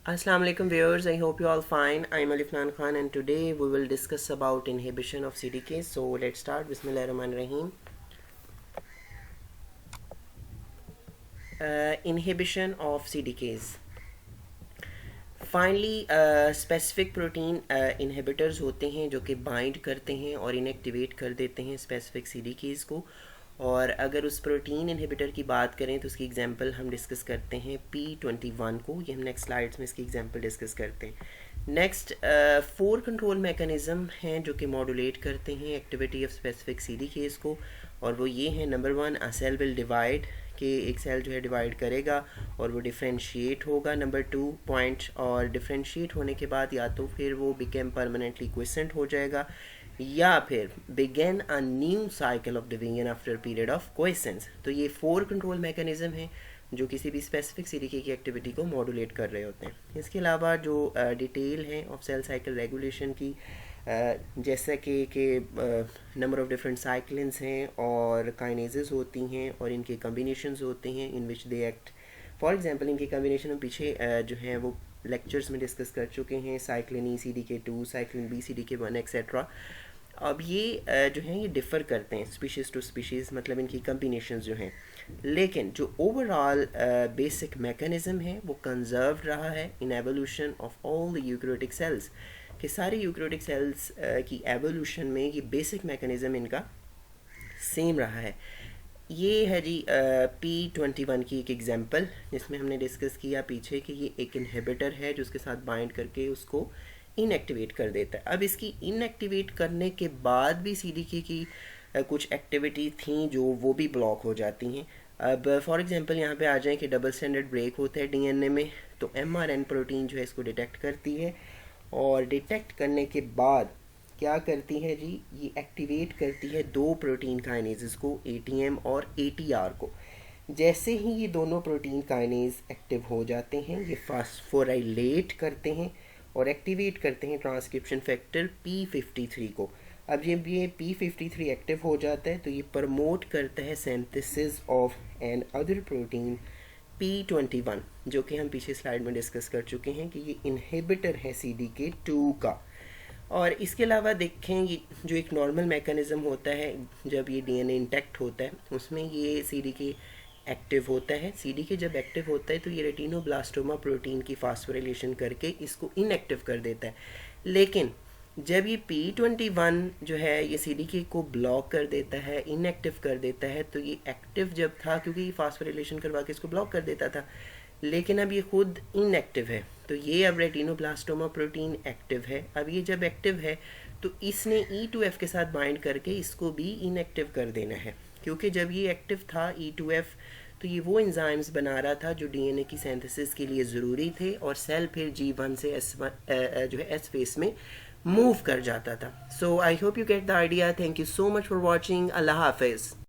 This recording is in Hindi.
Assalamu alaikum viewers, I hope you all fine. I'm Alifnan Khan and today we will discuss about inhibition of CDK. So let's start. Bismillahirrahmanirrahim. Inhibition of CDKs. Finally specific protein inhibitors होते हैं जो कि बाइंड करते हैं और इनएक्टिवेट कर देते हैं स्पेसिफिक सीडीकेज़ को। और अगर उस प्रोटीन इनहिबिटर की बात करें तो उसकी एग्जांपल हम डिस्कस करते हैं P21 को। ये हम नेक्स्ट स्लाइड्स में इसकी एग्जांपल डिस्कस करते हैं। नेक्स्ट 4 कंट्रोल मैकेनिज़्म हैं जो कि मॉड्यूलेट करते हैं एक्टिविटी ऑफ स्पेसिफिक सीडीकेज़ को, और वो ये हैं। Number 1, a cell will divide, कि एक सेल जो है डिवाइड करेगा और वो डिफ्रेंशिएट होगा। नंबर 2 पॉइंट, और डिफ्रेंशिएट होने के बाद या तो फिर वो बिकेम परमानेंटली क्विसेंट हो जाएगा या फिर begin a new cycle of division after period of quiescence. तो ये 4 कंट्रोल मैकेनिज्म हैं जो किसी भी स्पेसिफिक सीडीके की एक्टिविटी को मॉड्यूलेट कर रहे होते हैं। इसके अलावा जो डिटेल है ऑफ सेल साइकिल रेगुलेशन की, जैसा कि नंबर ऑफ़ डिफरेंट साइक्लिन्स हैं और काइनेजेस होती हैं और इनके कम्बिनेशंस होते हैं इन विच दे एक्ट। फॉर एग्जांपल इनके कम्बिनेशन हम पीछे जो हैं वो लेक्चर्स में डिस्कस कर चुके हैं, साइक्लिन ई CDK2, cyclin B CDK1 etcetera. अब ये जो हैं ये डिफ़र करते हैं स्पीशीज़ टू स्पीशीज़, मतलब इनकी कम्बिनेशंस जो हैं, लेकिन जो ओवरऑल बेसिक मैकेनिज़्म है वो कंजर्व रहा है इन evolution of all the eukaryotic cells, कि सारे यूकैरियोटिक सेल्स की एवोल्यूशन में ये बेसिक मैकेनिज़्म इनका सेम रहा है। ये है जी P21 की एक एग्जांपल, जिसमें हमने डिस्कस किया पीछे कि ये एक इनहिबिटर है जो उसके साथ बाइंड करके उसको इनएक्टिवेट कर देता है। अब इसकी इनएक्टिवेट करने के बाद भी CDK की कुछ एक्टिविटी थी जो वो भी ब्लॉक हो जाती हैं। अब फॉर एग्जांपल यहाँ पे आ जाए कि डबल स्टैंडर्ड ब्रेक होता है DNA में, तो mRNA प्रोटीन जो है इसको डिटेक्ट करती है और डिटेक्ट करने के बाद क्या करती है जी, ये एक्टिवेट करती है 2 प्रोटीन काइनेजेस को, ATM और ATR को। जैसे ही ये दोनों प्रोटीन काइनेज एक्टिव हो जाते हैं ये फास्फोराइलेट करते हैं और एक्टिवेट करते हैं ट्रांसक्रिप्शन फैक्टर P53 को। अब जब ये P53 एक्टिव हो जाता है तो ये प्रमोट करता है synthesis of another protein P21, जो कि हम पीछे स्लाइड में डिस्कस कर चुके हैं कि ये इनहिबिटर है CDK2 का। और इसके अलावा देखें ये जो एक नॉर्मल मैकेनिज़्म होता है जब ये DNA इंटैक्ट होता है उसमें ये CDK एक्टिव होता है। CDK जब एक्टिव होता है तो ये रेटिनोब्लास्टोमा प्रोटीन की फास्फोराइलेशन करके इसको इनएक्टिव कर देता है। लेकिन जब ये P21 जो है ये CDK को ब्लॉक कर देता है, इनएक्टिव कर देता है, तो ये एक्टिव जब था क्योंकि ये फास्फोराइलेशन करवा के इसको ब्लॉक कर देता था, लेकिन अब ये खुद इनएक्टिव है, तो ये अब रेटिनोब्लास्टोमा प्रोटीन एक्टिव है। अब ये जब एक्टिव है तो इसने E2F के साथ बाइंड करके इसको भी इनएक्टिव कर देना है, क्योंकि जब ये एक्टिव था E2F तो ये वो एंजाइम्स बना रहा था जो DNA की सिंथेसिस के लिए ज़रूरी थे, और सेल फिर G1 से S1 जो है S फेस में मूव कर जाता था। So I hope you get the idea. Thank you so much for watching. अल्लाह हाफिज़।